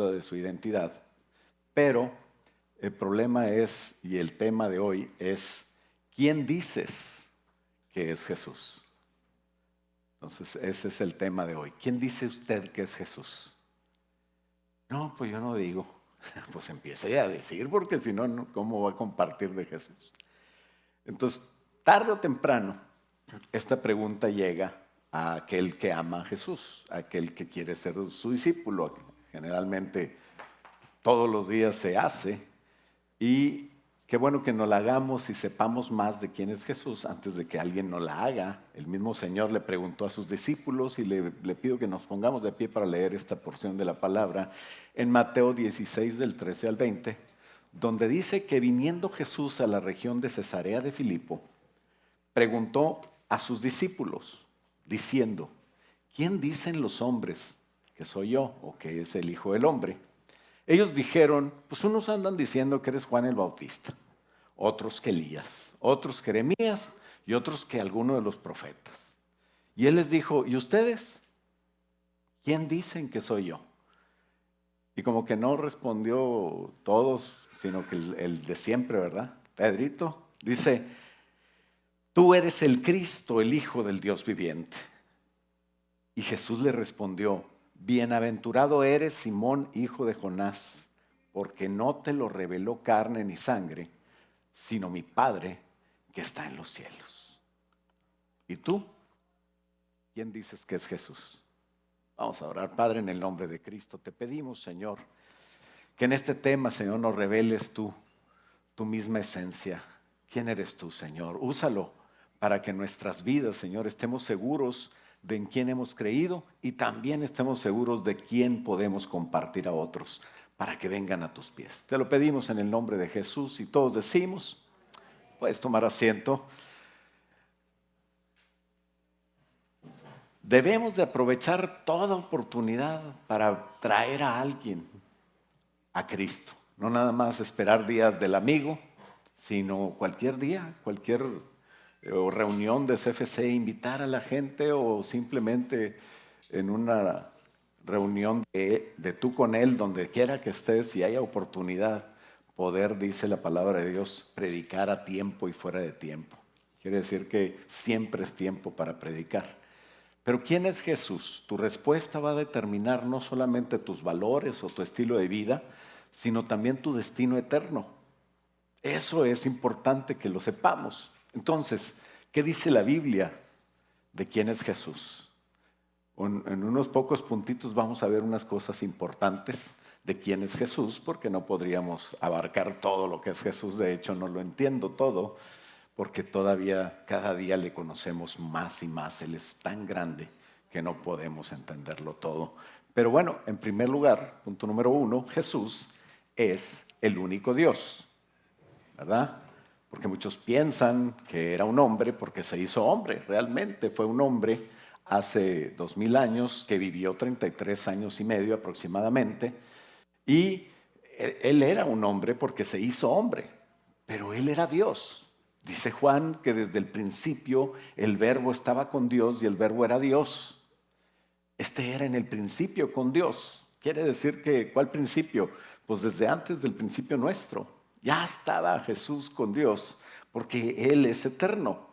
de su identidad, pero el problema es, y el tema de hoy es, ¿quién dices que es Jesús? Entonces, ese es el tema de hoy. ¿Quién dice usted que es Jesús? No, pues yo no digo. Pues empiece a decir, porque si no, ¿cómo va a compartir de Jesús? Entonces, tarde o temprano, esta pregunta llega a aquel que ama a Jesús, a aquel que quiere ser su discípulo. Generalmente todos los días se hace, y qué bueno que nos la hagamos y sepamos más de quién es Jesús antes de que alguien nos la haga. El mismo Señor le preguntó a sus discípulos, y le pido que nos pongamos de pie para leer esta porción de la palabra en Mateo 16 del 13 al 20, donde dice que viniendo Jesús a la región de Cesarea de Filipo, preguntó a sus discípulos, diciendo: ¿quién dicen los hombres que soy yo, o que es el Hijo del Hombre? Ellos dijeron: pues unos andan diciendo que eres Juan el Bautista, otros que Elías, otros que Jeremías, y otros que alguno de los profetas. Y él les dijo: ¿y ustedes? ¿Quién dicen que soy yo? Y como que no respondió todos, sino que el de siempre, ¿verdad? Pedrito dice: tú eres el Cristo, el Hijo del Dios viviente. Y Jesús le respondió: bienaventurado eres, Simón, hijo de Jonás, porque no te lo reveló carne ni sangre, sino mi Padre que está en los cielos. ¿Y tú? ¿Quién dices que es Jesús? Vamos a orar. Padre, en el nombre de Cristo, te pedimos, Señor, que en este tema, Señor, nos reveles tú, tu misma esencia. ¿Quién eres tú, Señor? Úsalo para que en nuestras vidas, Señor, estemos seguros de en quién hemos creído, y también estemos seguros de quién podemos compartir a otros para que vengan a tus pies. Te lo pedimos en el nombre de Jesús, y todos decimos, puedes tomar asiento. Debemos de aprovechar toda oportunidad para traer a alguien a Cristo. No nada más esperar días del amigo, sino cualquier día, cualquier reunión de CFC, invitar a la gente, o simplemente en una reunión de tú con él, donde quiera que estés, si haya oportunidad, poder, dice la palabra de Dios, predicar a tiempo y fuera de tiempo. Quiere decir que siempre es tiempo para predicar. Pero ¿quién es Jesús? Tu respuesta va a determinar no solamente tus valores o tu estilo de vida, sino también tu destino eterno. Eso es importante que lo sepamos. Entonces, ¿qué dice la Biblia de quién es Jesús? En unos pocos puntitos vamos a ver unas cosas importantes de quién es Jesús, porque no podríamos abarcar todo lo que es Jesús. De hecho, no lo entiendo todo, porque todavía cada día le conocemos más y más. Él es tan grande que no podemos entenderlo todo. Pero bueno, en primer lugar, punto número 1, Jesús es el único Dios, ¿verdad? Porque muchos piensan que era un hombre porque se hizo hombre. Realmente fue un hombre hace 2000 años que vivió 33 años y medio aproximadamente. Y él era un hombre porque se hizo hombre, pero él era Dios. Dice Juan que desde el principio el verbo estaba con Dios y el verbo era Dios. Este era en el principio con Dios. Quiere decir que, ¿cuál principio? Pues desde antes del principio nuestro. Ya estaba Jesús con Dios, porque Él es eterno.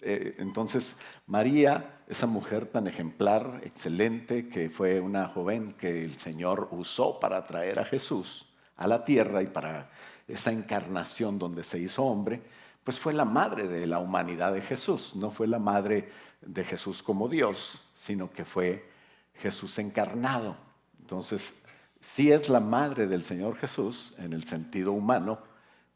Entonces, María, esa mujer tan ejemplar, excelente, que fue una joven que el Señor usó para traer a Jesús a la tierra y para esa encarnación donde se hizo hombre, pues fue la madre de la humanidad de Jesús. No fue la madre de Jesús como Dios, sino que fue Jesús encarnado. Entonces, sí es la madre del Señor Jesús en el sentido humano,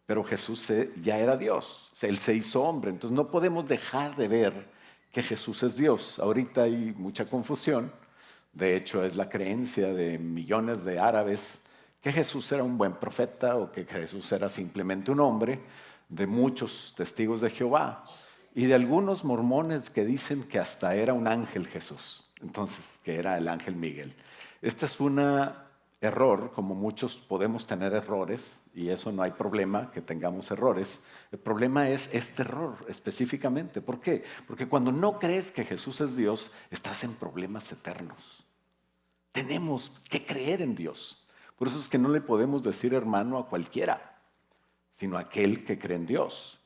pero Jesús ya era Dios, Él se hizo hombre. Entonces no podemos dejar de ver que Jesús es Dios. Ahorita hay mucha confusión. De hecho, es la creencia de millones de árabes que Jesús era un buen profeta, o que Jesús era simplemente un hombre, de muchos testigos de Jehová y de algunos mormones que dicen que hasta era un ángel Jesús. Entonces, que era el ángel Miguel. Este es un error, como muchos podemos tener errores, y eso no hay problema que tengamos errores. El problema es este error específicamente. ¿Por qué? Porque cuando no crees que Jesús es Dios, estás en problemas eternos. Tenemos que creer en Dios. Por eso es que no le podemos decir hermano a cualquiera, sino a aquel que cree en Dios.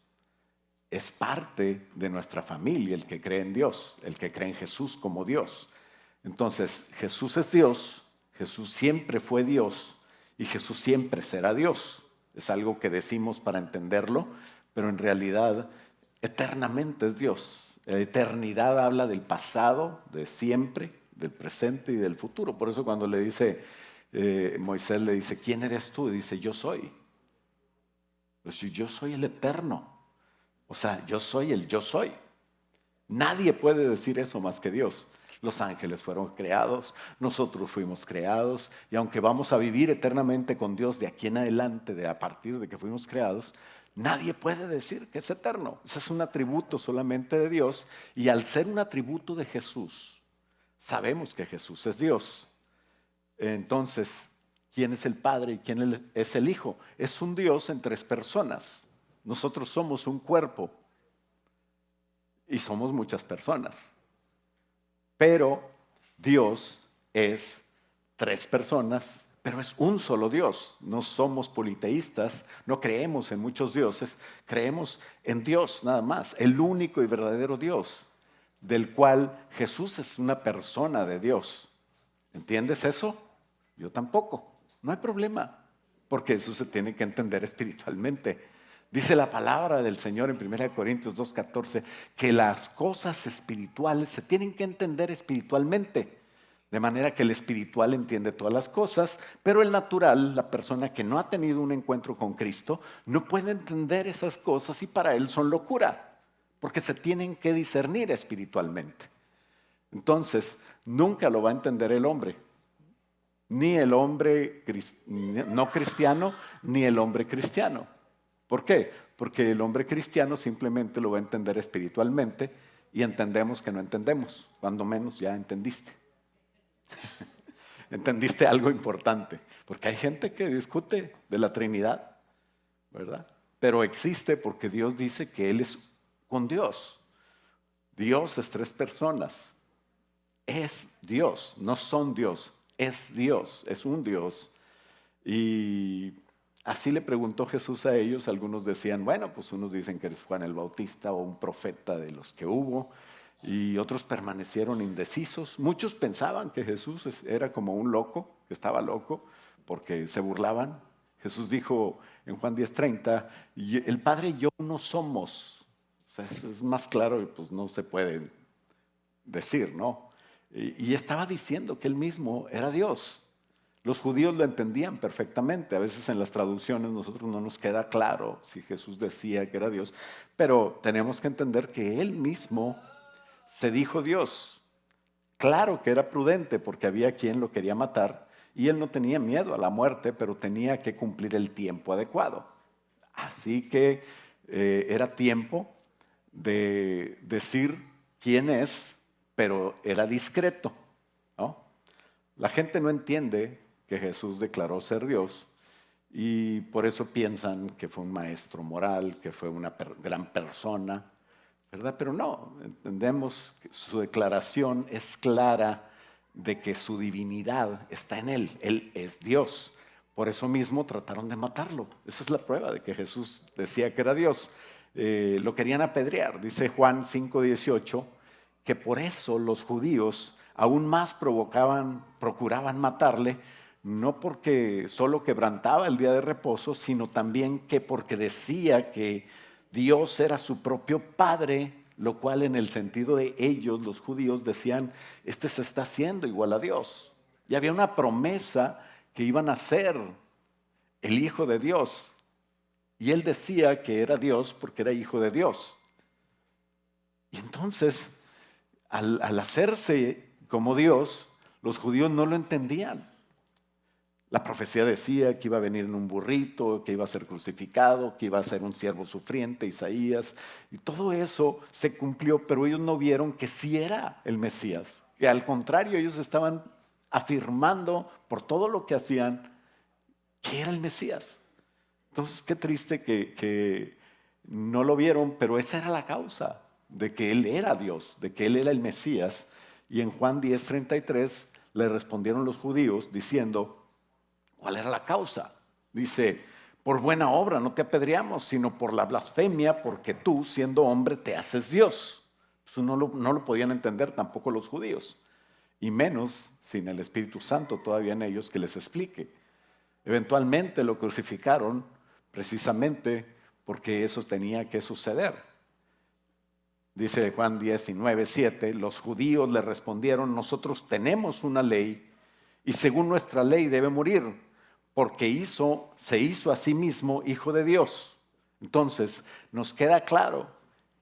Es parte de nuestra familia el que cree en Dios, el que cree en Jesús como Dios. Entonces, Jesús es Dios, Jesús siempre fue Dios y Jesús siempre será Dios. Es algo que decimos para entenderlo, pero en realidad eternamente es Dios. La eternidad habla del pasado, de siempre, del presente y del futuro. Por eso cuando le dice, Moisés le dice, ¿quién eres tú? Y dice, yo soy. Pues yo soy el eterno. O sea, yo soy el yo soy. Nadie puede decir eso más que Dios. Los ángeles fueron creados, nosotros fuimos creados, y aunque vamos a vivir eternamente con Dios de aquí en adelante, a partir de que fuimos creados, nadie puede decir que es eterno. Ese es un atributo solamente de Dios, y al ser un atributo de Jesús, sabemos que Jesús es Dios. Entonces, ¿quién es el Padre y quién es el Hijo? Es un Dios en tres personas. Nosotros somos un cuerpo y somos muchas personas. Pero Dios es tres personas, pero es un solo Dios. No somos politeístas, no creemos en muchos dioses, creemos en Dios nada más, el único y verdadero Dios, del cual Jesús es una persona de Dios. ¿Entiendes eso? Yo tampoco. No hay problema, porque eso se tiene que entender espiritualmente. Dice la palabra del Señor en 1 Corintios 2:14 que las cosas espirituales se tienen que entender espiritualmente. De manera que el espiritual entiende todas las cosas, pero el natural, la persona que no ha tenido un encuentro con Cristo, no puede entender esas cosas y para él son locura, porque se tienen que discernir espiritualmente. Entonces, nunca lo va a entender el hombre, ni el hombre no cristiano, ni el hombre cristiano. ¿Por qué? Porque el hombre cristiano simplemente lo va a entender espiritualmente y entendemos que no entendemos, cuando menos ya entendiste. Entendiste algo importante, porque hay gente que discute de la Trinidad, ¿verdad? Pero existe porque Dios dice que Él es con Dios. Dios es tres personas. Es Dios, no son Dios, es un Dios. Y así le preguntó Jesús a ellos. Algunos decían, bueno, pues unos dicen que eres Juan el Bautista o un profeta de los que hubo, y otros permanecieron indecisos. Muchos pensaban que Jesús era como un loco, que estaba loco, porque se burlaban. Jesús dijo en Juan 10:30, el Padre y yo no somos. O sea, es más claro y pues no se puede decir, ¿no? Y estaba diciendo que él mismo era Dios. Los judíos lo entendían perfectamente. A veces en las traducciones nosotros no nos queda claro si Jesús decía que era Dios, pero tenemos que entender que él mismo se dijo Dios. Claro que era prudente porque había quien lo quería matar y él no tenía miedo a la muerte, pero tenía que cumplir el tiempo adecuado. Así que era tiempo de decir quién es, pero era discreto, ¿no? La gente no entiende que Jesús declaró ser Dios y por eso piensan que fue un maestro moral, que fue una gran persona, ¿verdad? Pero no, entendemos que su declaración es clara de que su divinidad está en Él es Dios. Por eso mismo trataron de matarlo. Esa es la prueba de que Jesús decía que era Dios. Lo querían apedrear, dice Juan 5:18, que por eso los judíos aún más procuraban matarle, no porque solo quebrantaba el día de reposo, sino también que porque decía que Dios era su propio Padre, lo cual en el sentido de ellos, los judíos, decían, este se está haciendo igual a Dios. Y había una promesa que iban a ser el Hijo de Dios. Y él decía que era Dios porque era Hijo de Dios. Y entonces, al hacerse como Dios, los judíos no lo entendían. La profecía decía que iba a venir en un burrito, que iba a ser crucificado, que iba a ser un siervo sufriente, Isaías, y todo eso se cumplió, pero ellos no vieron que sí era el Mesías, que al contrario ellos estaban afirmando por todo lo que hacían que era el Mesías. Entonces qué triste que no lo vieron, pero esa era la causa de que Él era Dios, de que Él era el Mesías. Y en Juan 10:33 le respondieron los judíos diciendo, ¿Cuál era la causa? Dice, por buena obra no te apedreamos, sino por la blasfemia, porque tú, siendo hombre, te haces Dios. Eso no lo podían entender tampoco los judíos, y menos sin el Espíritu Santo todavía en ellos que les explique. Eventualmente lo crucificaron precisamente porque eso tenía que suceder. Dice Juan 19:7, los judíos le respondieron, nosotros tenemos una ley y según nuestra ley debe morir, porque se hizo a sí mismo hijo de Dios. Entonces nos queda claro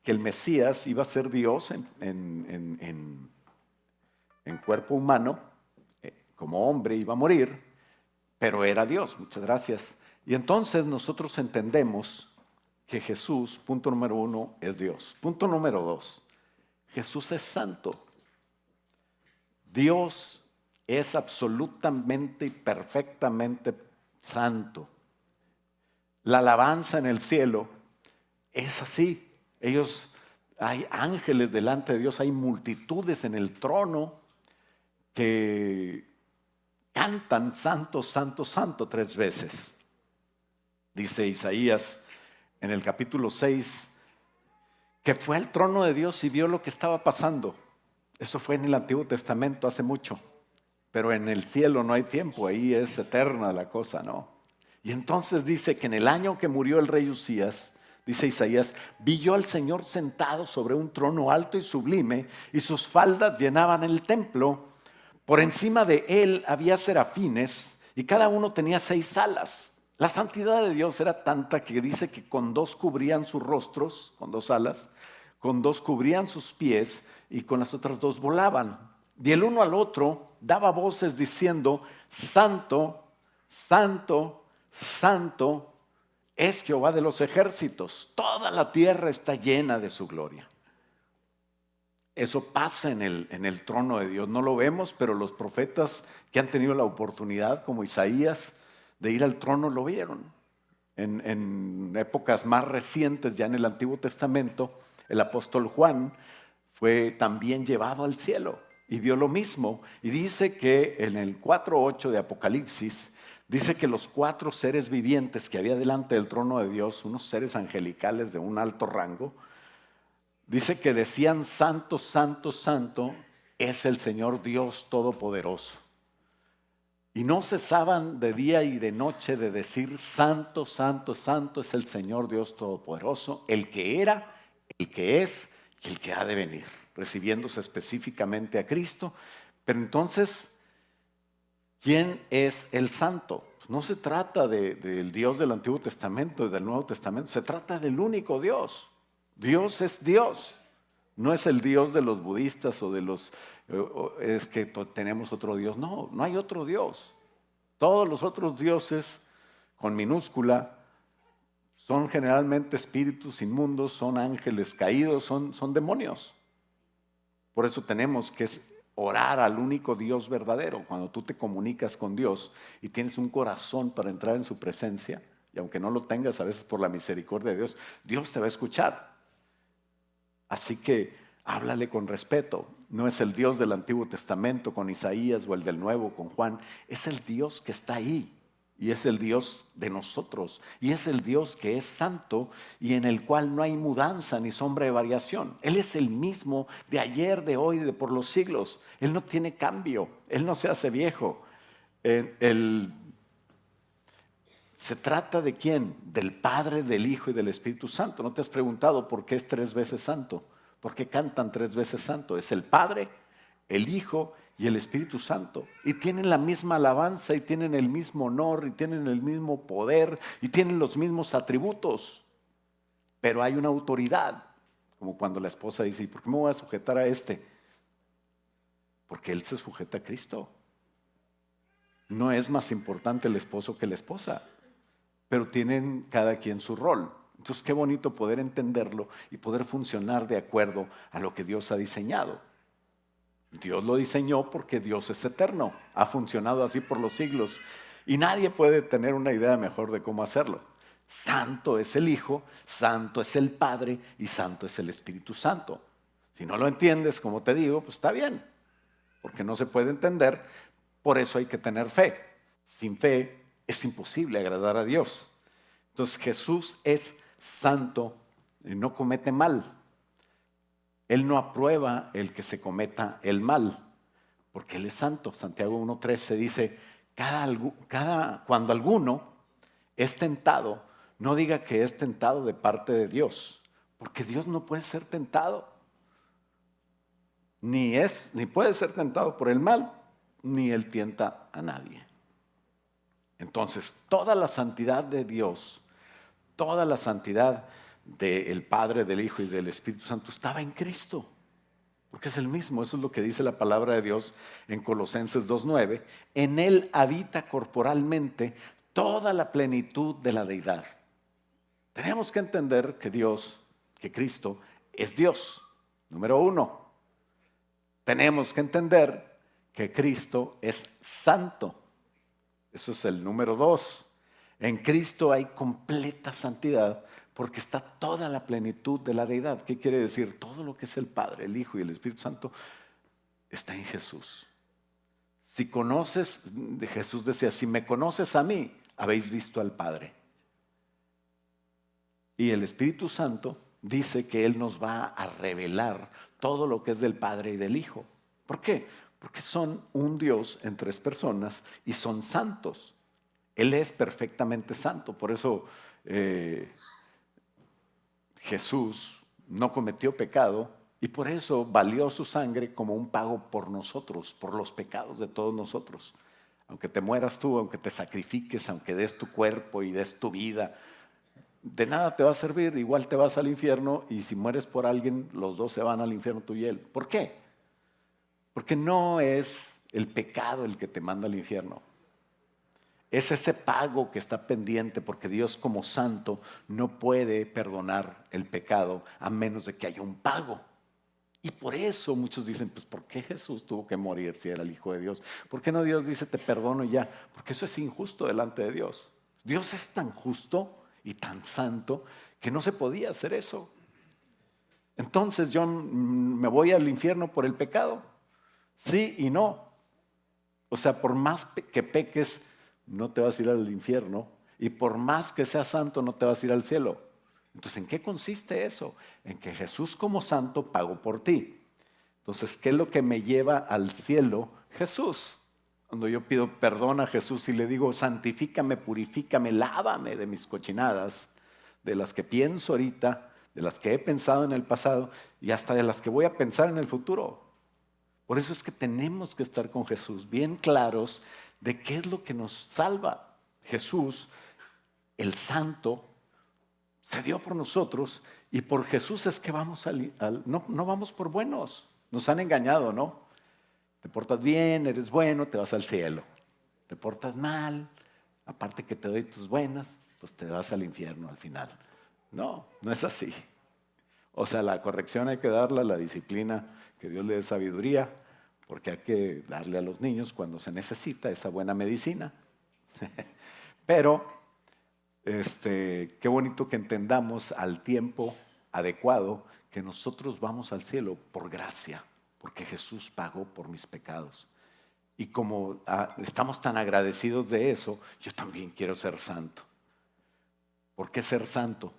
que el Mesías iba a ser Dios en cuerpo humano, como hombre iba a morir, pero era Dios. Muchas gracias. Y entonces nosotros entendemos que Jesús, punto número 1, es Dios. Punto número 2, Jesús es santo. Dios es absolutamente y perfectamente santo. La alabanza en el cielo es así. Hay ángeles delante de Dios, hay multitudes en el trono que cantan santo, santo, santo 3 veces. Dice Isaías en el capítulo 6 que fue al trono de Dios y vio lo que estaba pasando. Eso fue en el Antiguo Testamento hace mucho, pero en el cielo no hay tiempo, ahí es eterna la cosa, ¿no? Y entonces dice que en el año que murió el rey Usías, dice Isaías, vi yo al Señor sentado sobre un trono alto y sublime, y sus faldas llenaban el templo. Por encima de él había serafines, y cada uno tenía 6 alas. La santidad de Dios era tanta que dice que con 2 cubrían sus rostros, con 2 alas, con 2 cubrían sus pies y con las otras 2 volaban. Y el uno al otro daba voces diciendo, santo, santo, santo es Jehová de los ejércitos. Toda la tierra está llena de su gloria. Eso pasa en el trono de Dios. No lo vemos, pero los profetas que han tenido la oportunidad, como Isaías, de ir al trono lo vieron. En épocas más recientes, ya en el Antiguo Testamento, el apóstol Juan fue también llevado al cielo y vio lo mismo. Y dice que en el 4:8 de Apocalipsis, dice que los 4 seres vivientes que había delante del trono de Dios, unos seres angelicales de un alto rango, dice que decían, santo, santo, santo es el Señor Dios Todopoderoso. Y no cesaban de día y de noche de decir, santo, santo, santo es el Señor Dios Todopoderoso, el que era, el que es y el que ha de venir, refiriéndose específicamente a Cristo. Pero entonces, ¿quién es el santo? Pues no se trata del Dios del Antiguo Testamento y del Nuevo Testamento, se trata del único Dios. Dios es Dios. No es el Dios de los budistas o de los, es que tenemos otro Dios. No, no hay otro Dios. Todos los otros dioses, con minúscula, son generalmente espíritus inmundos, son ángeles caídos, son demonios. Por eso tenemos que orar al único Dios verdadero. Cuando tú te comunicas con Dios y tienes un corazón para entrar en su presencia, y aunque no lo tengas a veces por la misericordia de Dios, Dios te va a escuchar. Así que háblale con respeto. No es el Dios del Antiguo Testamento con Isaías o el del Nuevo con Juan. Es el Dios que está ahí y es el Dios de nosotros. Y es el Dios que es santo y en el cual no hay mudanza ni sombra de variación. Él es el mismo de ayer, de hoy, de por los siglos. Él no tiene cambio. Él no se hace viejo. ¿Se trata de quién? Del Padre, del Hijo y del Espíritu Santo. ¿No te has preguntado por qué es 3 veces santo? ¿Por qué cantan 3 veces santo? Es el Padre, el Hijo y el Espíritu Santo. Y tienen la misma alabanza y tienen el mismo honor y tienen el mismo poder y tienen los mismos atributos. Pero hay una autoridad, como cuando la esposa dice, ¿y por qué me voy a sujetar a este? Porque él se sujeta a Cristo. No es más importante el esposo que la esposa, pero tienen cada quien su rol. Entonces, qué bonito poder entenderlo y poder funcionar de acuerdo a lo que Dios ha diseñado. Dios lo diseñó porque Dios es eterno, ha funcionado así por los siglos y nadie puede tener una idea mejor de cómo hacerlo. Santo es el Hijo, santo es el Padre y santo es el Espíritu Santo. Si no lo entiendes, como te digo, pues está bien, porque no se puede entender, por eso hay que tener fe. Sin fe es imposible agradar a Dios. Entonces Jesús es santo y no comete mal. Él no aprueba el que se cometa el mal, porque Él es santo. Santiago 1:13 dice, cuando alguno es tentado, no diga que es tentado de parte de Dios, porque Dios no puede ser tentado. Ni puede ser tentado por el mal, ni Él tienta a nadie. Entonces, toda la santidad de Dios, toda la santidad del Padre, del Hijo y del Espíritu Santo estaba en Cristo, porque es el mismo. Eso es lo que dice la palabra de Dios en Colosenses 2:9. En Él habita corporalmente toda la plenitud de la deidad. Tenemos que entender que Cristo es Dios, número uno. Tenemos que entender que Cristo es santo. Eso es el número dos. En Cristo hay completa santidad porque está toda la plenitud de la deidad. ¿Qué quiere decir? Todo lo que es el Padre, el Hijo y el Espíritu Santo está en Jesús. Si conoces, Jesús decía, si me conoces a mí, habéis visto al Padre. Y el Espíritu Santo dice que Él nos va a revelar todo lo que es del Padre y del Hijo. ¿Por qué? Porque son un Dios en tres personas y son santos. Él es perfectamente santo. Por eso Jesús no cometió pecado y por eso valió su sangre como un pago por nosotros, por los pecados de todos nosotros. Aunque te mueras tú, aunque te sacrifiques, aunque des tu cuerpo y des tu vida, de nada te va a servir, igual te vas al infierno y si mueres por alguien, los dos se van al infierno, tú y él. ¿Por qué? Porque no es el pecado el que te manda al infierno. Es ese pago que está pendiente porque Dios como santo no puede perdonar el pecado a menos de que haya un pago. Y por eso muchos dicen, pues ¿por qué Jesús tuvo que morir si era el Hijo de Dios? ¿Por qué no Dios dice te perdono y ya? Porque eso es injusto delante de Dios. Dios es tan justo y tan santo que no se podía hacer eso. Entonces yo me voy al infierno por el pecado. Sí y no. O sea, por más que peques, no te vas a ir al infierno. Y por más que seas santo, no te vas a ir al cielo. Entonces, ¿en qué consiste eso? En que Jesús como santo pagó por ti. Entonces, ¿qué es lo que me lleva al cielo? Jesús. Cuando yo pido perdón a Jesús y le digo, santifícame, purifícame, lávame de mis cochinadas, de las que pienso ahorita, de las que he pensado en el pasado y hasta de las que voy a pensar en el futuro. Por eso es que tenemos que estar con Jesús bien claros de qué es lo que nos salva. Jesús, el santo, se dio por nosotros y por Jesús es que vamos no vamos por buenos. Nos han engañado, ¿no? Te portas bien, eres bueno, te vas al cielo. Te portas mal, aparte que te doy tus buenas, pues te vas al infierno al final. No, no es así. O sea, la corrección hay que darla, la disciplina, que Dios le dé sabiduría, porque hay que darle a los niños cuando se necesita esa buena medicina. Pero, qué bonito que entendamos al tiempo adecuado que nosotros vamos al cielo por gracia, porque Jesús pagó por mis pecados. Y como estamos tan agradecidos de eso, yo también quiero ser santo. ¿Por qué ser santo?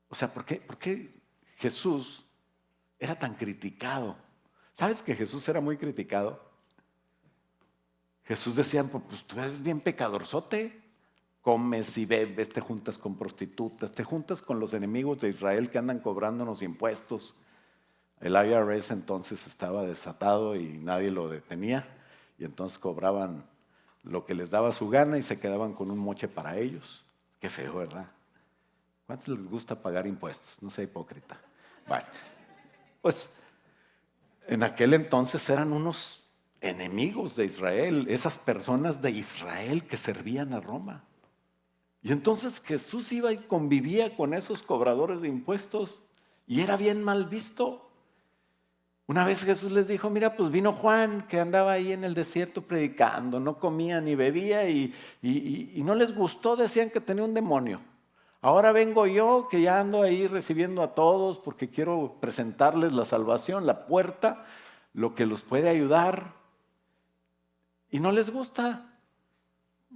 O sea, ¿por qué Jesús era tan criticado? ¿Sabes que Jesús era muy criticado? Jesús decía, pues tú eres bien pecadorzote. Comes y bebes, te juntas con prostitutas, te juntas con los enemigos de Israel que andan cobrándonos impuestos. El IRS entonces estaba desatado y nadie lo detenía. Y entonces cobraban lo que les daba su gana y se quedaban con un moche para ellos. Qué feo, ¿verdad? ¿Cuántos les gusta pagar impuestos? No sea hipócrita. Bueno, pues en aquel entonces eran unos enemigos de Israel, esas personas de Israel que servían a Roma. Y entonces Jesús iba y convivía con esos cobradores de impuestos y era bien mal visto. Una vez Jesús les dijo, mira, pues vino Juan que andaba ahí en el desierto predicando, no comía ni bebía y no les gustó, decían que tenía un demonio. Ahora vengo yo que ya ando ahí recibiendo a todos porque quiero presentarles la salvación, la puerta, lo que los puede ayudar. Y no les gusta.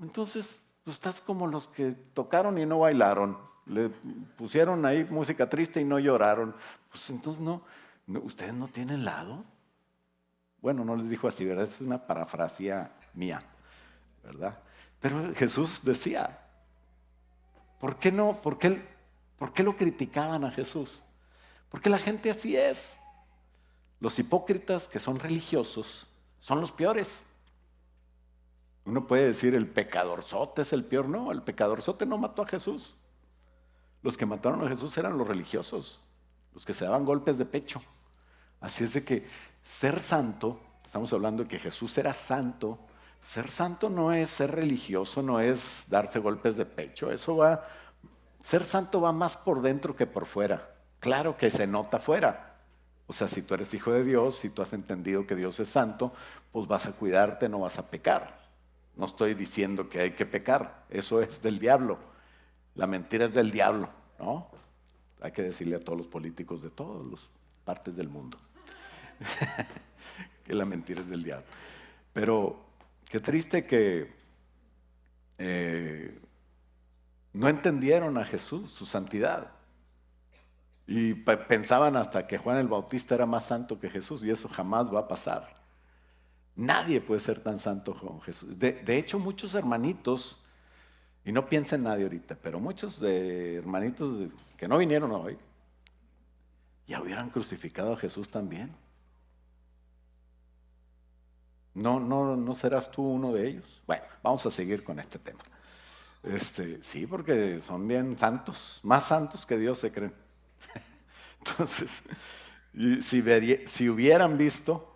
Entonces, tú estás como los que tocaron y no bailaron. Le pusieron ahí música triste y no lloraron. Pues entonces ustedes no tienen lado. Bueno, no les dijo así, ¿verdad? Es una parafrasia mía, ¿verdad? Pero Jesús decía, ¿por qué no? ¿Por qué lo criticaban a Jesús? Porque la gente así es. Los hipócritas que son religiosos son los peores. Uno puede decir el pecadorzote es el peor. No, el pecadorzote no mató a Jesús. Los que mataron a Jesús eran los religiosos, los que se daban golpes de pecho. Así es de que ser santo, estamos hablando de que Jesús era santo. Ser santo no es ser religioso, no es darse golpes de pecho. Ser santo va más por dentro que por fuera. Claro que se nota fuera. O sea, si tú eres hijo de Dios, si tú has entendido que Dios es santo, pues vas a cuidarte, no vas a pecar. No estoy diciendo que hay que pecar, eso es del diablo. La mentira es del diablo, ¿no? Hay que decirle a todos los políticos de todas las partes del mundo que la mentira es del diablo. Pero qué triste que no entendieron a Jesús, su santidad. Y pensaban hasta que Juan el Bautista era más santo que Jesús, y eso jamás va a pasar. Nadie puede ser tan santo como Jesús. De hecho, muchos hermanitos, y no piensa en nadie ahorita, pero muchos de hermanitos que no vinieron hoy, ya hubieran crucificado a Jesús también. No serás tú uno de ellos. Bueno, vamos a seguir con este tema. Sí, porque son bien santos, más santos que Dios se creen. Entonces, y si hubieran visto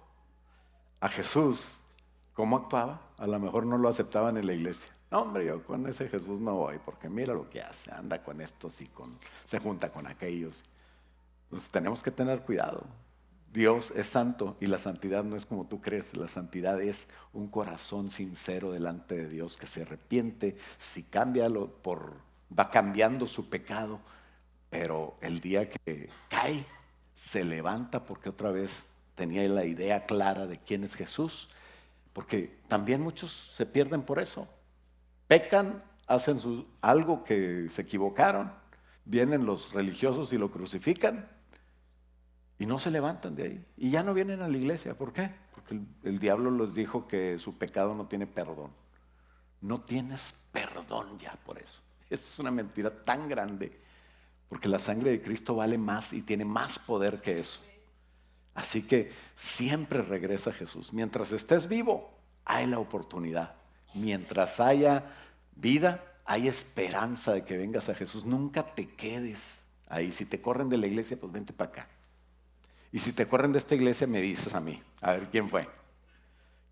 a Jesús cómo actuaba, a lo mejor no lo aceptaban en la iglesia. No, hombre, yo con ese Jesús no voy, porque mira lo que hace, anda con estos y se junta con aquellos. Entonces tenemos que tener cuidado. Dios es santo y la santidad no es como tú crees, la santidad es un corazón sincero delante de Dios que se arrepiente, si cambia va cambiando su pecado, pero el día que cae, se levanta porque otra vez tenía la idea clara de quién es Jesús, porque también muchos se pierden por eso. Pecan, hacen algo que se equivocaron, vienen los religiosos y lo crucifican y no se levantan de ahí. Y ya no vienen a la iglesia. ¿Por qué? Porque el diablo les dijo que su pecado no tiene perdón. No tienes perdón ya por eso. Es una mentira tan grande, porque la sangre de Cristo vale más y tiene más poder que eso. Así que siempre regresa a Jesús. Mientras estés vivo, hay la oportunidad. Mientras haya vida, hay esperanza de que vengas a Jesús. Nunca te quedes ahí. Si te corren de la iglesia, pues vente para acá. Y si te corren de esta iglesia, me dices a mí. A ver, ¿quién fue?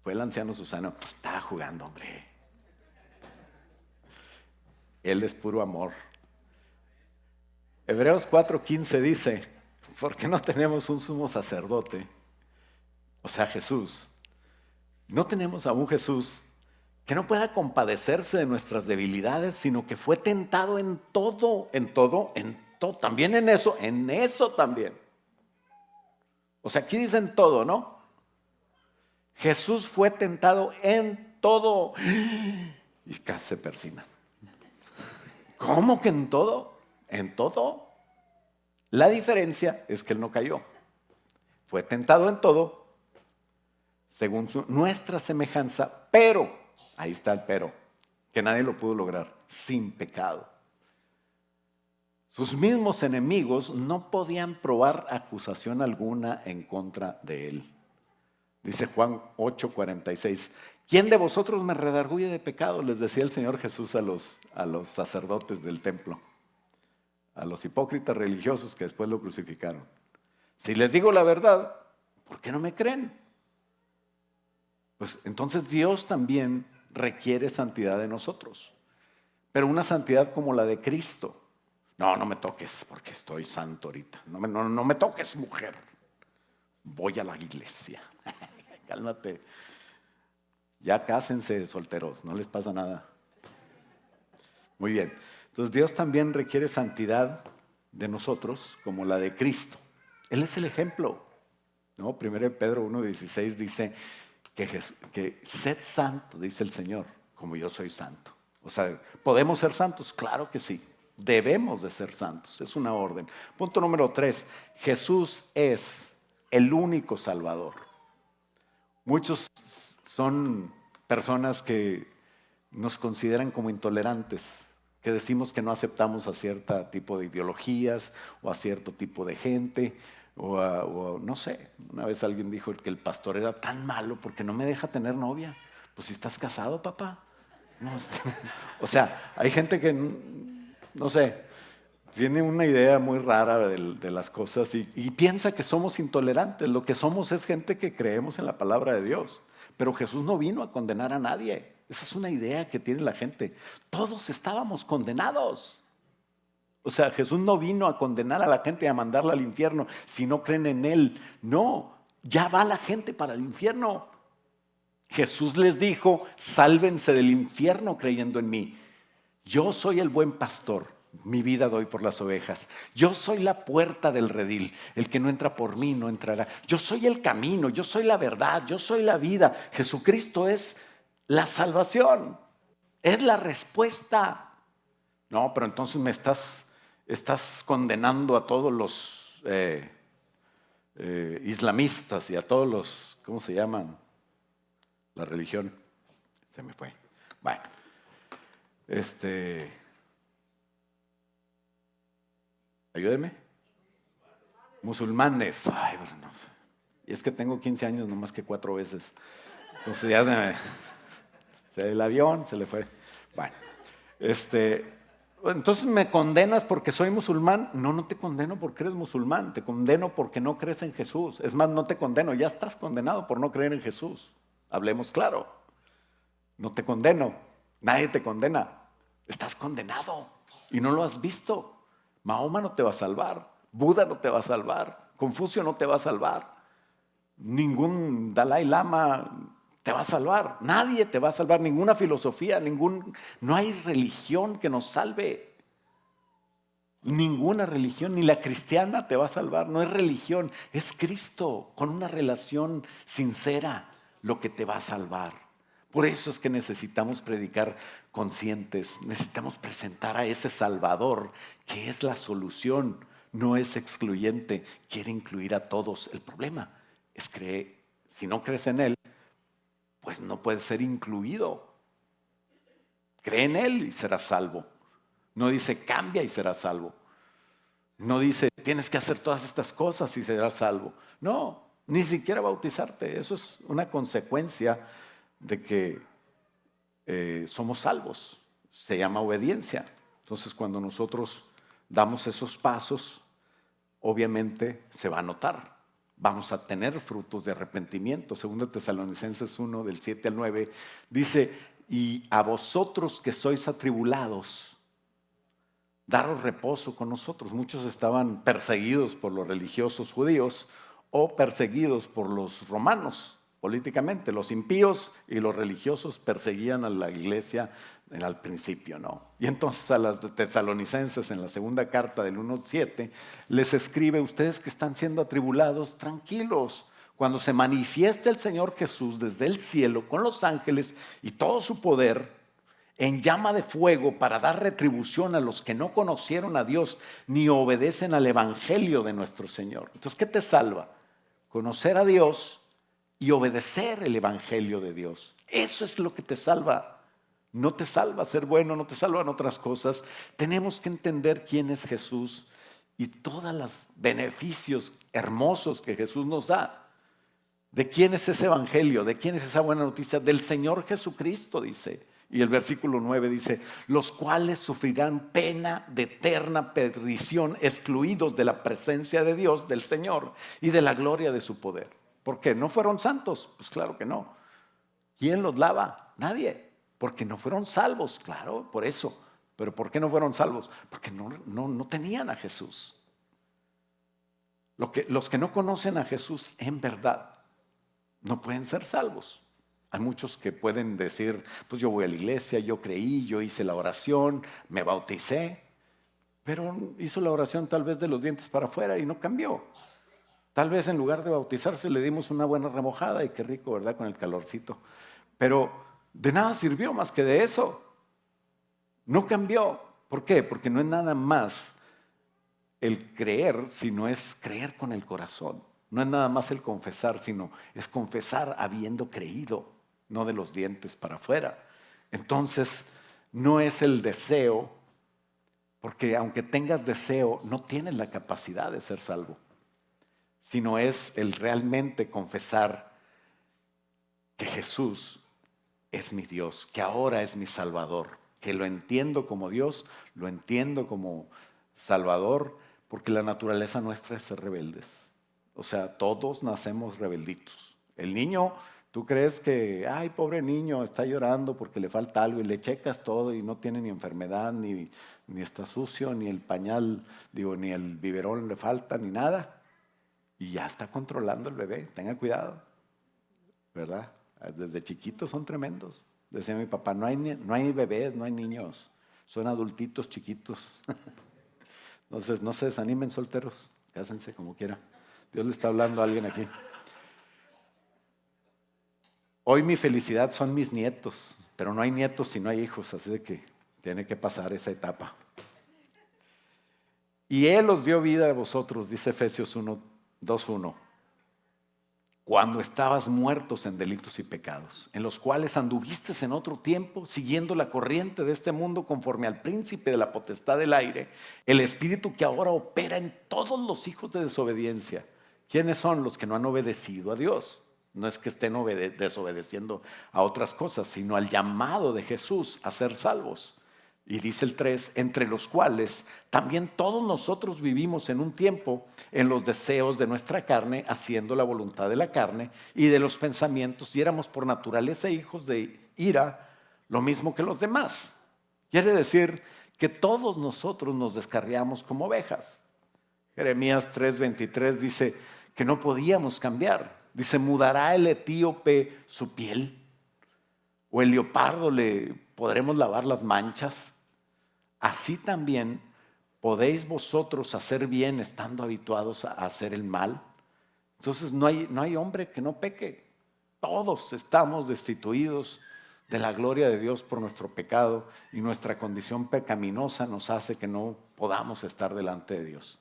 Fue el anciano Susano. Estaba jugando, hombre. Él es puro amor. Hebreos 4:15 dice, ¿por qué no tenemos un sumo sacerdote? O sea, Jesús. No tenemos a un Jesús que no pueda compadecerse de nuestras debilidades, sino que fue tentado en todo, también en eso también. O sea, aquí dicen todo, ¿no? Jesús fue tentado en todo. Y casi se persina. ¿Cómo que en todo? En todo. La diferencia es que él no cayó. Fue tentado en todo, según nuestra semejanza, pero, ahí está el pero, que nadie lo pudo lograr, sin pecado. Sus mismos enemigos no podían probar acusación alguna en contra de él. Dice Juan 8:46, ¿quién de vosotros me redarguye de pecado? Les decía el Señor Jesús a los sacerdotes del templo, a los hipócritas religiosos que después lo crucificaron. Si les digo la verdad, ¿por qué no me creen? Pues entonces Dios también requiere santidad de nosotros, pero una santidad como la de Cristo. No me toques porque estoy santo ahorita. No me toques, mujer. Voy a la iglesia. Cálmate. Ya cásense, solteros, no les pasa nada. Muy bien. Entonces Dios también requiere santidad de nosotros como la de Cristo. Él es el ejemplo, ¿no? 1 Pedro 1:16 dice que sed santo, dice el Señor, como yo soy santo. O sea, ¿podemos ser santos? Claro que sí. Debemos de ser santos. Es una orden. Punto número 3. Jesús es el único Salvador. Muchos son personas que nos consideran como intolerantes, que decimos que no aceptamos a cierto tipo de ideologías o a cierto tipo de gente, o no sé, una vez alguien dijo que el pastor era tan malo porque no me deja tener novia. Pues si estás casado, papá. No, o sea, hay gente que, no sé, tiene una idea muy rara de las cosas y piensa que somos intolerantes. Lo que somos es gente que creemos en la palabra de Dios. Pero Jesús no vino a condenar a nadie. Esa es una idea que tiene la gente. Todos estábamos condenados. O sea, Jesús no vino a condenar a la gente y a mandarla al infierno si no creen en Él. No, ya va la gente para el infierno. Jesús les dijo, sálvense del infierno creyendo en mí. Yo soy el buen pastor, mi vida doy por las ovejas. Yo soy la puerta del redil, el que no entra por mí no entrará. Yo soy el camino, yo soy la verdad, yo soy la vida. Jesucristo es la salvación, es la respuesta. No, pero entonces me estás condenando a todos los islamistas y a todos los, ¿cómo se llaman? La religión. Se me fue. Bueno, ayúdeme. Musulmanes. Ay, pues no sé. Y es que tengo 15 años, no más que 4 veces. Entonces ya el avión se le fue. Bueno, entonces me condenas porque soy musulmán. No, no te condeno porque eres musulmán. Te condeno porque no crees en Jesús. Es más, no te condeno. Ya estás condenado por no creer en Jesús. Hablemos claro. No te condeno. Nadie te condena. Estás condenado y no lo has visto. Mahoma no te va a salvar. Buda no te va a salvar. Confucio no te va a salvar. Ningún Dalai Lama te va a salvar. Nadie te va a salvar. Ninguna filosofía, no hay religión que nos salve. Ninguna religión, ni la cristiana te va a salvar. No es religión, es Cristo con una relación sincera lo que te va a salvar. Por eso es que necesitamos predicar conscientes, necesitamos presentar a ese Salvador que es la solución, no es excluyente, quiere incluir a todos. El problema es que si no crees en Él, pues no puedes ser incluido. Cree en Él y serás salvo. No dice cambia y serás salvo. No dice tienes que hacer todas estas cosas y serás salvo. No, ni siquiera bautizarte. Eso es una consecuencia de que somos salvos. Se llama obediencia. Entonces cuando nosotros damos esos pasos, obviamente se va a notar. Vamos a tener frutos de arrepentimiento. Segundo Tesalonicenses 1, del 7 al 9, dice, y a vosotros que sois atribulados, daros reposo con nosotros. Muchos estaban perseguidos por los religiosos judíos o perseguidos por los romanos políticamente. Los impíos y los religiosos perseguían a la iglesia al principio, ¿no? Y entonces a las tesalonicenses en la segunda carta del 1:7 les escribe, ustedes que están siendo atribulados, tranquilos. Cuando se manifieste el Señor Jesús desde el cielo con los ángeles y todo su poder, en llama de fuego para dar retribución a los que no conocieron a Dios ni obedecen al evangelio de nuestro Señor. Entonces, ¿qué te salva? Conocer a Dios y obedecer el evangelio de Dios. Eso es lo que te salva. No te salva ser bueno, no te salvan otras cosas. Tenemos que entender quién es Jesús y todos los beneficios hermosos que Jesús nos da. ¿De quién es ese evangelio? ¿De quién es esa buena noticia? Del Señor Jesucristo, dice. Y el versículo 9 dice, los cuales sufrirán pena de eterna perdición, excluidos de la presencia de Dios, del Señor, y de la gloria de su poder. ¿Por qué? ¿No fueron santos? Pues claro que no. ¿Quién los lava? Nadie. Porque no fueron salvos, claro, por eso. ¿Pero por qué no fueron salvos? Porque no tenían a Jesús. Los que no conocen a Jesús en verdad no pueden ser salvos. Hay muchos que pueden decir, pues yo voy a la iglesia, yo creí, yo hice la oración, me bauticé, pero hizo la oración tal vez de los dientes para afuera y no cambió. Tal vez en lugar de bautizarse le dimos una buena remojada y qué rico, ¿verdad? Con el calorcito. Pero De nada sirvió más que de eso. No cambió. ¿Por qué? Porque no es nada más el creer, sino es creer con el corazón. No es nada más el confesar, sino es confesar habiendo creído, no de los dientes para afuera. Entonces, no es el deseo, porque aunque tengas deseo, no tienes la capacidad de ser salvo, sino es el realmente confesar que Jesús es mi Dios, que ahora es mi Salvador, que lo entiendo como Dios, lo entiendo como Salvador, porque la naturaleza nuestra es ser rebeldes. O sea, todos nacemos rebelditos. El niño, tú crees que, ay, pobre niño, está llorando porque le falta algo y le checas todo y no tiene ni enfermedad, ni está sucio, ni el pañal, ni el biberón le falta, ni nada. Y ya está controlando el bebé, tenga cuidado, ¿verdad? Desde chiquitos son tremendos. Decía mi papá, no hay bebés, no hay niños, son adultitos chiquitos. Entonces, no se desanimen solteros, cásense como quiera. Dios le está hablando a alguien aquí. Hoy mi felicidad son mis nietos, pero no hay nietos si no hay hijos, así de que tiene que pasar esa etapa. Y Él os dio vida a vosotros, dice Efesios 2:1. Cuando estabas muertos en delitos y pecados, en los cuales anduviste en otro tiempo, siguiendo la corriente de este mundo conforme al príncipe de la potestad del aire, el espíritu que ahora opera en todos los hijos de desobediencia. ¿Quiénes son los que no han obedecido a Dios? No es que estén desobedeciendo a otras cosas, sino al llamado de Jesús a ser salvos. Y dice el 3, entre los cuales también todos nosotros vivimos en un tiempo en los deseos de nuestra carne, haciendo la voluntad de la carne y de los pensamientos, y éramos por naturaleza hijos de ira, lo mismo que los demás. Quiere decir que todos nosotros nos descarriamos como ovejas. Jeremías 3:23 dice que no podíamos cambiar. Dice, ¿mudará el etíope su piel? ¿O el leopardo le podremos lavar las manchas? Así también podéis vosotros hacer bien estando habituados a hacer el mal. Entonces no hay hombre que no peque. Todos estamos destituidos de la gloria de Dios por nuestro pecado, y nuestra condición pecaminosa nos hace que no podamos estar delante de Dios.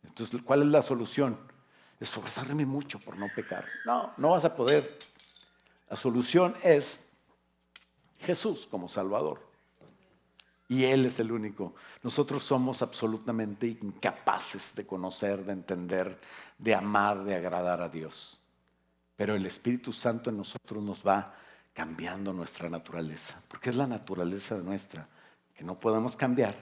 Entonces, ¿cuál es la solución? Esforzarme mucho por no pecar. No, no vas a poder. La solución es Jesús como Salvador. Y Él es el único. Nosotros somos absolutamente incapaces de conocer, de entender, de amar, de agradar a Dios. Pero el Espíritu Santo en nosotros nos va cambiando nuestra naturaleza, porque es la naturaleza nuestra que no podemos cambiar,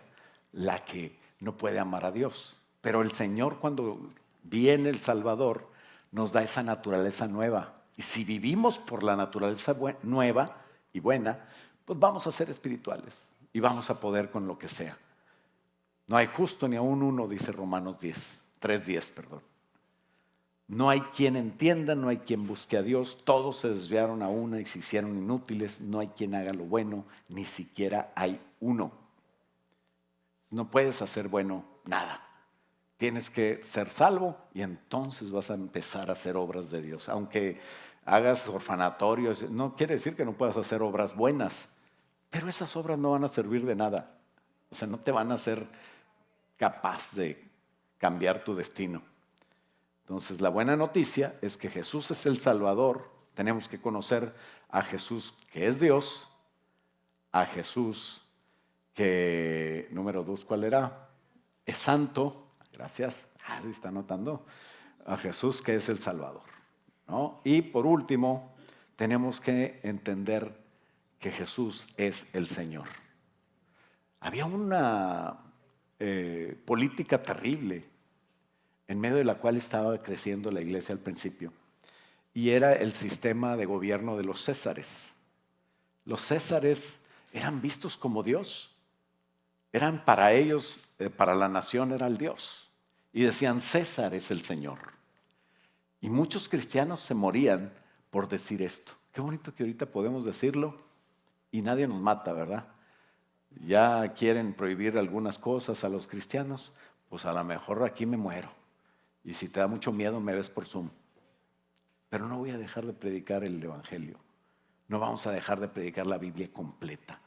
la que no puede amar a Dios. Pero el Señor, cuando viene el Salvador, nos da esa naturaleza nueva. Y si vivimos por la naturaleza nueva y buena, pues vamos a ser espirituales y vamos a poder con lo que sea. No hay justo ni aún uno, dice Romanos 3:10, perdón. No hay quien entienda, no hay quien busque a Dios, todos se desviaron a una y se hicieron inútiles, no hay quien haga lo bueno, ni siquiera hay uno. No puedes hacer bueno nada. Tienes que ser salvo y entonces vas a empezar a hacer obras de Dios. Aunque hagas orfanatorios, no quiere decir que no puedas hacer obras buenas, pero esas obras no van a servir de nada. O sea, no te van a hacer capaz de cambiar tu destino. Entonces, la buena noticia es que Jesús es el Salvador. Tenemos que conocer a Jesús que es Dios, a Jesús que, número 2, ¿cuál era? Es santo. Gracias. Sí está anotando. A Jesús que es el Salvador, ¿no? Y por último, tenemos que entender que Jesús es el Señor. Había una política terrible en medio de la cual estaba creciendo la iglesia al principio, y era el sistema de gobierno de los césares. Los césares eran vistos como Dios. Eran para ellos, para la nación era el Dios. Y decían, César es el Señor. Y muchos cristianos se morían por decir esto. Qué bonito que ahorita podemos decirlo y nadie nos mata, ¿verdad? Ya quieren prohibir algunas cosas a los cristianos, pues a lo mejor aquí me muero. Y si te da mucho miedo, me ves por Zoom. Pero no voy a dejar de predicar el Evangelio. no vamos a dejar de predicar la Biblia completa.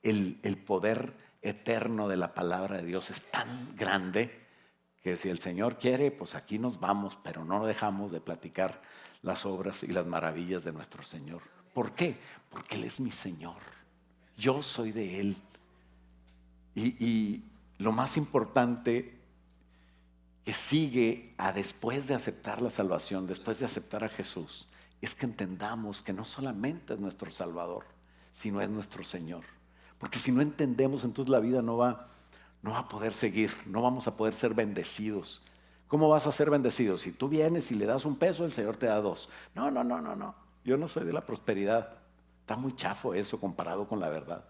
El poder eterno de la palabra de Dios es tan grande que si el Señor quiere, pues aquí nos vamos, pero no dejamos de platicar las obras y las maravillas de nuestro Señor. ¿Por qué? Porque Él es mi Señor. Yo soy de Él. Y lo más importante que sigue después de aceptar la salvación, después de aceptar a Jesús, es que entendamos que no solamente es nuestro Salvador, sino es nuestro Señor. Porque si no entendemos, entonces la vida no va a poder seguir, no vamos a poder ser bendecidos. ¿Cómo vas a ser bendecido? Si tú vienes y le das un peso, el Señor te da dos. No. Yo no soy de la prosperidad. Está muy chafo eso comparado con la verdad.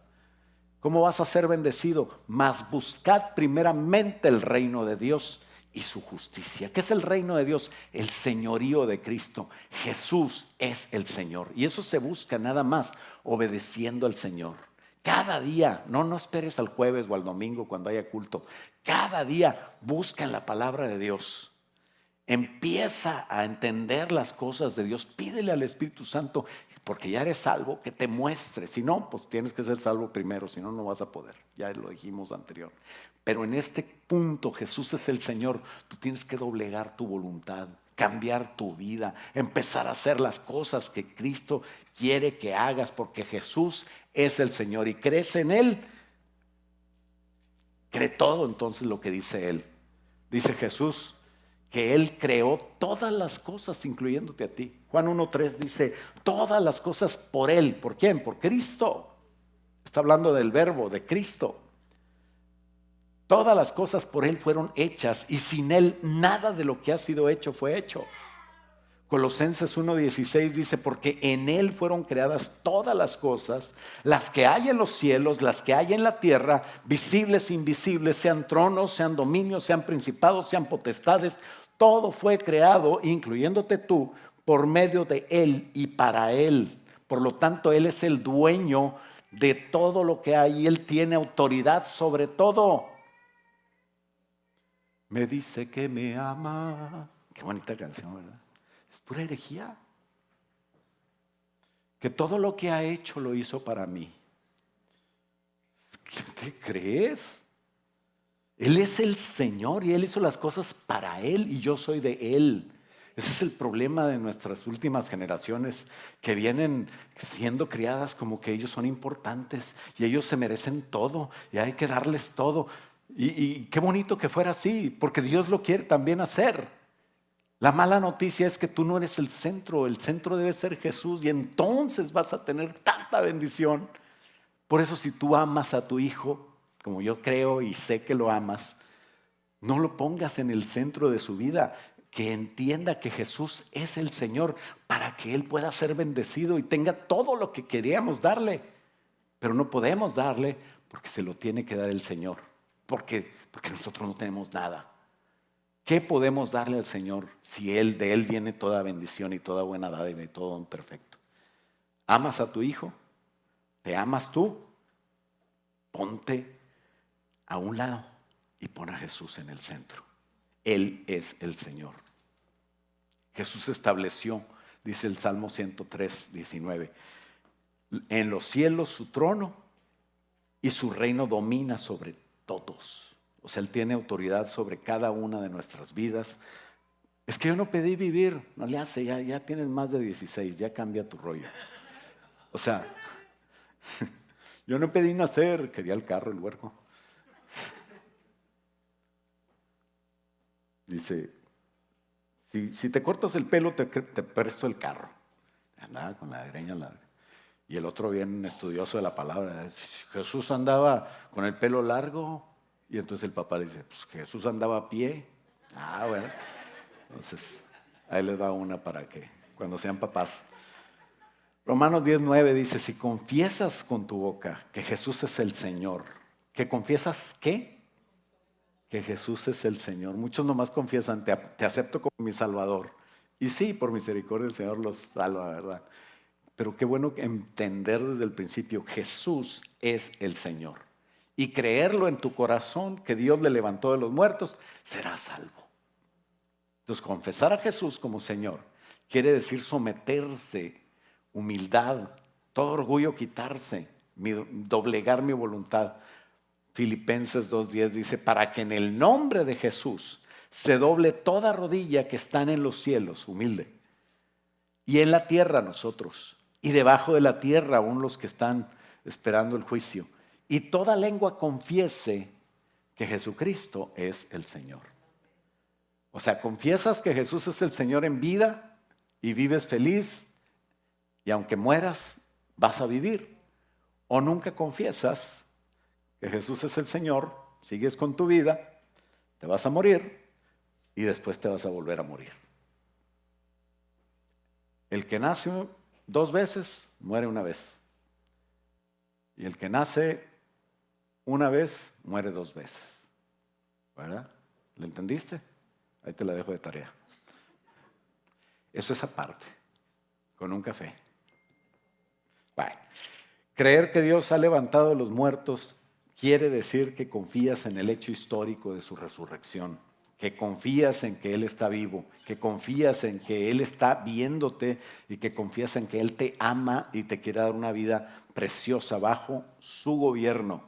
¿Cómo vas a ser bendecido? Mas buscad primeramente el reino de Dios y su justicia. ¿Qué es el reino de Dios? El señorío de Cristo. Jesús es el Señor. Y eso se busca nada más obedeciendo al Señor. Cada día, no esperes al jueves o al domingo cuando haya culto. Cada día busca en la palabra de Dios. Empieza a entender las cosas de Dios. Pídele al Espíritu Santo, porque ya eres salvo, que te muestre. Si no, pues tienes que ser salvo primero, si no, no vas a poder. Ya lo dijimos anterior. Pero en este punto, Jesús es el Señor. Tú tienes que doblegar tu voluntad, cambiar tu vida, empezar a hacer las cosas que Cristo quiere que hagas, porque Jesús es el Señor y crees en Él. Cree todo entonces lo que dice Él. Dice Jesús que Él creó todas las cosas, incluyéndote a ti. Juan 1:3 dice, todas las cosas por Él. ¿Por quién? Por Cristo. Está hablando del verbo, de Cristo. Todas las cosas por Él fueron hechas y sin Él nada de lo que ha sido hecho fue hecho. Colosenses 1:16 dice, porque en Él fueron creadas todas las cosas, las que hay en los cielos, las que hay en la tierra, visibles e invisibles, sean tronos, sean dominios, sean principados, sean potestades. Todo fue creado, incluyéndote tú, por medio de Él y para Él. Por lo tanto, Él es el dueño de todo lo que hay y Él tiene autoridad sobre todo. Me dice que me ama. Qué bonita canción, ¿verdad? Es pura herejía. Que todo lo que ha hecho lo hizo para mí. ¿Quién te crees? Él es el Señor y Él hizo las cosas para Él y yo soy de Él. Ese es el problema de nuestras últimas generaciones que vienen siendo criadas como que ellos son importantes y ellos se merecen todo y hay que darles todo. Y qué bonito que fuera así, porque Dios lo quiere también hacer. La mala noticia es que tú no eres el centro debe ser Jesús y entonces vas a tener tanta bendición. Por eso si tú amas a tu hijo, como yo creo y sé que lo amas, no lo pongas en el centro de su vida, que entienda que Jesús es el Señor para que Él pueda ser bendecido y tenga todo lo que queríamos darle. Pero no podemos darle porque se lo tiene que dar el Señor, porque nosotros no tenemos nada. ¿Qué podemos darle al Señor si de Él viene toda bendición y toda buena dádiva y todo perfecto? ¿Amas a tu hijo? ¿Te amas tú? Ponte a un lado y pon a Jesús en el centro. Él es el Señor. Jesús estableció, dice el Salmo 103:19, en los cielos su trono y su reino domina sobre todos. O sea, Él tiene autoridad sobre cada una de nuestras vidas. Es que yo no pedí vivir, no le hace, ya tienes más de 16, ya cambia tu rollo. O sea, yo no pedí nacer, quería el carro, el huerco. Dice, si te cortas el pelo, te presto el carro. Andaba con la greña larga. Y el otro bien estudioso de la palabra, Jesús andaba con el pelo largo. Y entonces el papá dice, pues que Jesús andaba a pie. Bueno. Entonces, ahí les da una para que, cuando sean papás. Romanos 10:9 dice, si confiesas con tu boca que Jesús es el Señor, ¿que confiesas qué? Que Jesús es el Señor. Muchos nomás confiesan, te acepto como mi Salvador. Y sí, por misericordia el Señor los salva, ¿verdad? Pero qué bueno entender desde el principio, Jesús es el Señor. Y creerlo en tu corazón, que Dios le levantó de los muertos, serás salvo. Entonces, confesar a Jesús como Señor quiere decir someterse, humildad todo orgullo quitarse, doblegar mi voluntad. Filipenses 2:10 dice, para que en el nombre de Jesús se doble toda rodilla que están en los cielos, humilde, y en la tierra nosotros, y debajo de la tierra aún los que están esperando el juicio, y toda lengua confiese que Jesucristo es el Señor. O sea, confiesas que Jesús es el Señor en vida y vives feliz, y aunque mueras, vas a vivir. O nunca confiesas que Jesús es el Señor, sigues con tu vida, te vas a morir y después te vas a volver a morir. El que nace 2 veces, muere una vez. Y el que nace una vez, muere 2 veces. ¿Verdad? ¿Lo entendiste? Ahí te la dejo de tarea. Eso es aparte, con un café. Bueno, creer que Dios ha levantado a los muertos quiere decir que confías en el hecho histórico de su resurrección, que confías en que Él está vivo, que confías en que Él está viéndote y que confías en que Él te ama y te quiere dar una vida preciosa bajo su gobierno.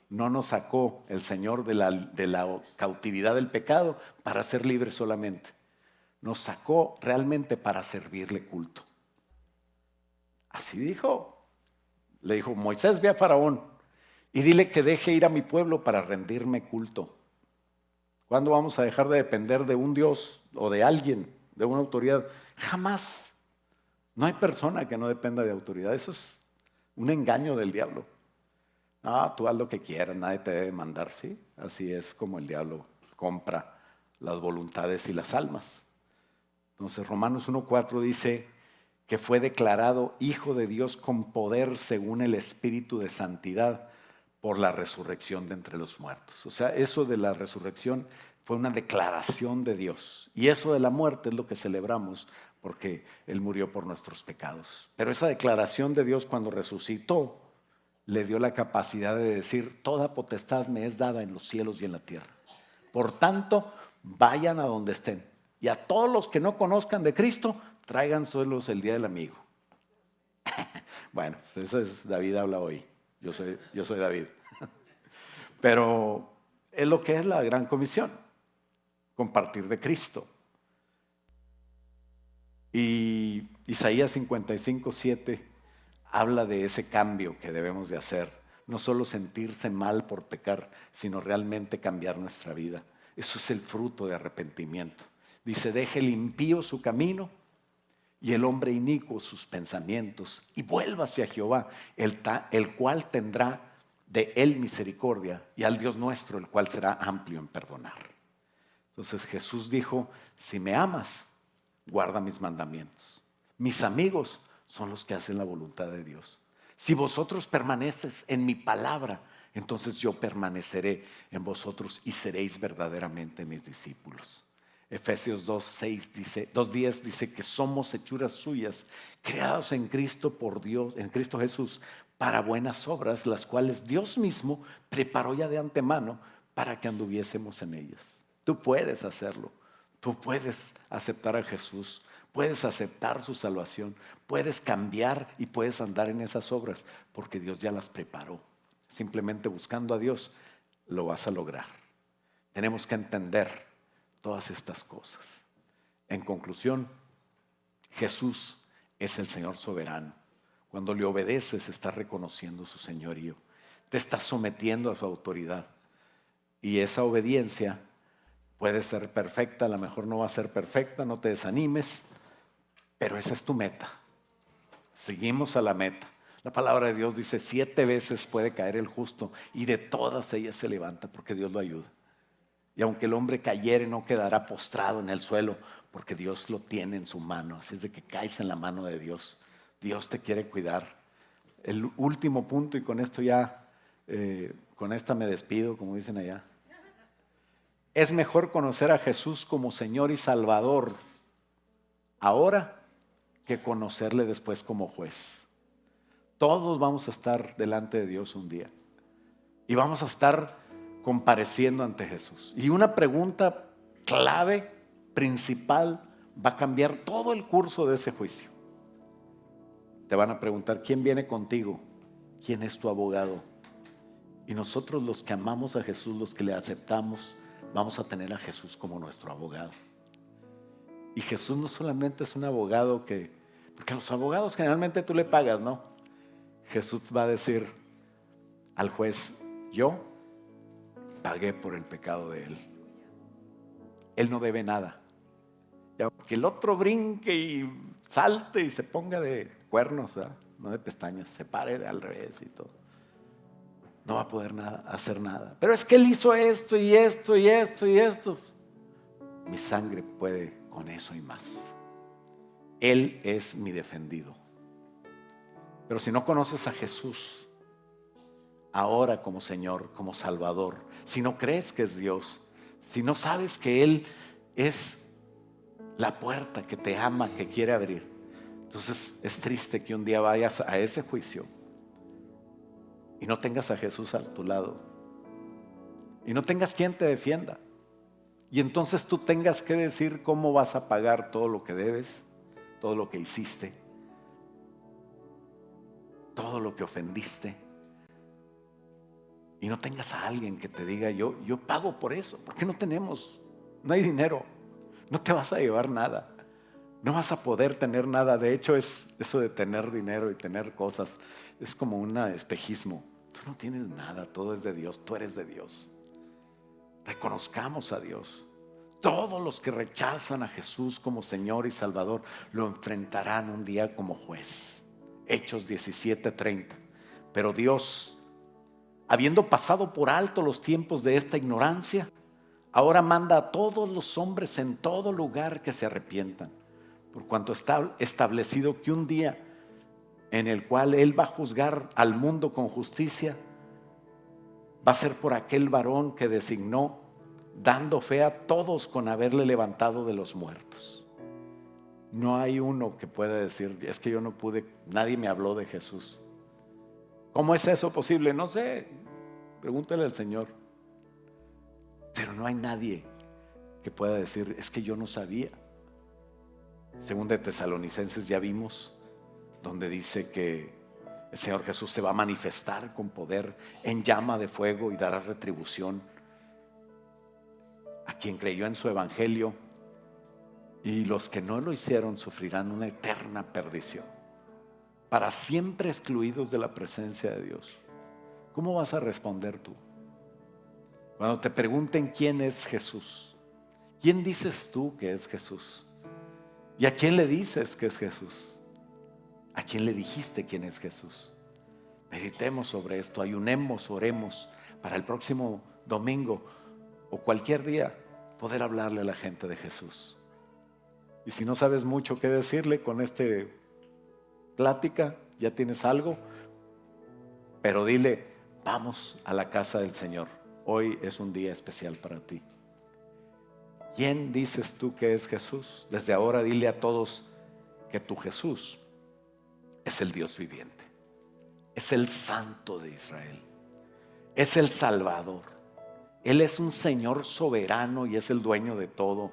No nos sacó el Señor de la cautividad del pecado para ser libres solamente. Nos sacó realmente para servirle culto. Así dijo. Le dijo, Moisés, ve a Faraón y dile que deje ir a mi pueblo para rendirme culto. ¿Cuándo vamos a dejar de depender de un Dios o de alguien, de una autoridad? Jamás. No hay persona que no dependa de autoridad. Eso es un engaño del diablo. No, tú haz lo que quieras, nadie te debe mandar, ¿sí? Así es como el diablo compra las voluntades y las almas. Entonces Romanos 1:4 dice que fue declarado hijo de Dios con poder según el Espíritu de santidad por la resurrección de entre los muertos. O sea, eso de la resurrección fue una declaración de Dios. Y eso de la muerte es lo que celebramos porque Él murió por nuestros pecados. Pero esa declaración de Dios cuando resucitó le dio la capacidad de decir, toda potestad me es dada en los cielos y en la tierra. Por tanto, vayan a donde estén. Y a todos los que no conozcan de Cristo, tráiganselos el día del amigo. Bueno, eso es David habla hoy. Yo soy David. Pero es lo que es la gran comisión, compartir de Cristo. Y Isaías 55:7 habla de ese cambio que debemos de hacer. No solo sentirse mal por pecar, sino realmente cambiar nuestra vida. Eso es el fruto de arrepentimiento. Dice, deje el impío su camino y el hombre inicuo sus pensamientos y vuelva hacia Jehová, el cual tendrá de él misericordia, y al Dios nuestro, el cual será amplio en perdonar. Entonces Jesús dijo, si me amas, guarda mis mandamientos. Mis amigos son los que hacen la voluntad de Dios. Si vosotros permaneces en mi palabra, entonces yo permaneceré en vosotros y seréis verdaderamente mis discípulos. Efesios 2:10 dice que somos hechuras suyas, creados en Cristo por Dios, en Cristo Jesús, para buenas obras, las cuales Dios mismo preparó ya de antemano para que anduviésemos en ellas. Tú puedes hacerlo, tú puedes aceptar a Jesús, puedes aceptar su salvación, puedes cambiar y puedes andar en esas obras, porque Dios ya las preparó. Simplemente buscando a Dios lo vas a lograr. Tenemos que entender todas estas cosas. En conclusión, Jesús es el Señor soberano. Cuando le obedeces, estás reconociendo su señorío. Te estás sometiendo a su autoridad. Y esa obediencia puede ser perfecta, a lo mejor no va a ser perfecta, no te desanimes, pero esa es tu meta. Seguimos a la meta. La palabra de Dios dice 7 veces puede caer el justo y de todas ellas se levanta porque Dios lo ayuda. Y aunque el hombre cayere, no quedará postrado en el suelo, porque Dios lo tiene en su mano. Así es de que caes en la mano de Dios. Dios te quiere cuidar. El último punto, y con esto ya, con esta me despido, como dicen allá. Es mejor conocer a Jesús como Señor y Salvador ahora que conocerle después como juez. Todos vamos a estar delante de Dios un día. Y vamos a estar compareciendo ante Jesús. Y una pregunta clave, principal, va a cambiar todo el curso de ese juicio. te van a preguntar, ¿quién viene contigo? ¿Quién es tu abogado? Y nosotros, los que amamos a Jesús, los que le aceptamos, vamos a tener a Jesús como nuestro abogado. Y Jesús no solamente es un abogado porque a los abogados generalmente tú le pagas, ¿no? Jesús va a decir al juez, yo pagué por el pecado de él. Él no debe nada. Ya, que el otro brinque y salte y se ponga de cuernos, ¿verdad? No de pestañas, se pare de al revés y todo. No va a poder hacer nada. Pero es que él hizo esto y esto y esto y esto. Mi sangre puede con eso y más. Él es mi defendido. Pero si no conoces a Jesús ahora como Señor, como Salvador, si no crees que es Dios, si no sabes que Él es la puerta que te ama, que quiere abrir, entonces es triste que un día vayas a ese juicio y no tengas a Jesús a tu lado y no tengas quien te defienda, y entonces tú tengas que decir cómo vas a pagar todo lo que debes, todo lo que hiciste, todo lo que ofendiste, y no tengas a alguien que te diga yo pago por eso, porque no hay dinero, no te vas a llevar nada, no vas a poder tener nada. De hecho, eso de tener dinero y tener cosas es como un espejismo. Tú no tienes nada, todo es de Dios, tú eres de Dios. Reconozcamos a Dios. Todos los que rechazan a Jesús como Señor y Salvador lo enfrentarán un día como juez. Hechos 17:30. Pero Dios, habiendo pasado por alto los tiempos de esta ignorancia, ahora manda a todos los hombres en todo lugar que se arrepientan, por cuanto está establecido que un día en el cual Él va a juzgar al mundo con justicia, va a ser por aquel varón que designó, dando fe a todos con haberle levantado de los muertos. No hay uno que pueda decir, es que yo no pude, nadie me habló de Jesús. ¿Cómo es eso posible? No sé, pregúntale al Señor. Pero no hay nadie que pueda decir, es que yo no sabía. Según de Tesalonicenses ya vimos, donde dice que el Señor Jesús se va a manifestar con poder en llama de fuego y dará retribución a quien creyó en su evangelio, y los que no lo hicieron sufrirán una eterna perdición, para siempre excluidos de la presencia de Dios. ¿Cómo vas a responder tú? Cuando te pregunten quién es Jesús, ¿quién dices tú que es Jesús? ¿Y a quién le dices que es Jesús? ¿A quién le dijiste quién es Jesús? Meditemos sobre esto, ayunemos, oremos para el próximo domingo o cualquier día poder hablarle a la gente de Jesús. Y si no sabes mucho qué decirle con esta plática, ya tienes algo, pero dile, vamos a la casa del Señor. Hoy es un día especial para ti. ¿Quién dices tú que es Jesús? Desde ahora dile a todos que tu Jesús es el Dios viviente, es el Santo de Israel, es el Salvador. Él es un Señor soberano y es el dueño de todo,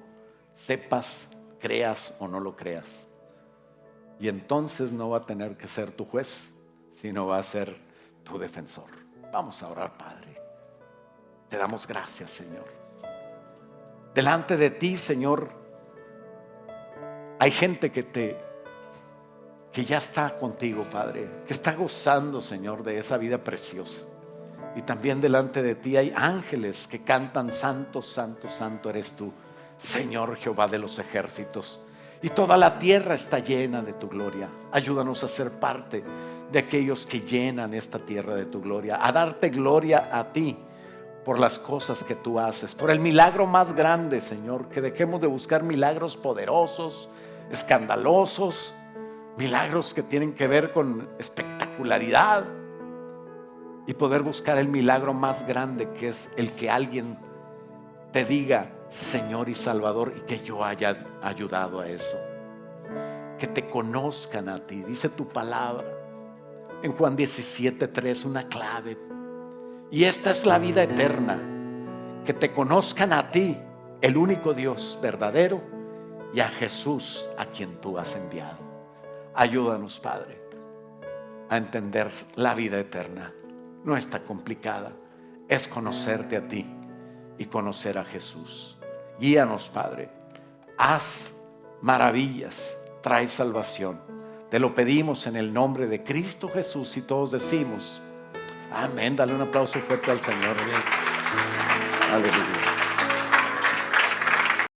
sepas, creas o no lo creas. Y entonces no va a tener que ser tu juez, sino va a ser tu defensor. Vamos a orar, Padre. Te damos gracias, Señor. Delante de ti, Señor, hay gente que ya está contigo, Padre, que está gozando, Señor, de esa vida preciosa. Y también delante de ti hay ángeles que cantan, santo, santo, santo eres tú, Señor Jehová de los ejércitos. Y toda la tierra está llena de tu gloria. Ayúdanos a ser parte de aquellos que llenan esta tierra de tu gloria, a darte gloria a ti por las cosas que tú haces, por el milagro más grande, Señor. Que dejemos de buscar milagros poderosos, escandalosos, milagros que tienen que ver con espectacularidad, y poder buscar el milagro más grande, que es el que alguien te diga Señor y Salvador, y que yo haya ayudado a eso. Que te conozcan a ti. Dice tu palabra en Juan 17:3, una clave. Y esta es la vida eterna, que te conozcan a ti, el único Dios verdadero, y a Jesús a quien tú has enviado. Ayúdanos, Padre. a entender la vida eterna. No está complicada, es conocerte a ti y conocer a Jesús. Guíanos, Padre, haz maravillas, trae salvación. Te lo pedimos en el nombre de Cristo Jesús, y todos decimos amén. Dale un aplauso fuerte al Señor. Aleluya.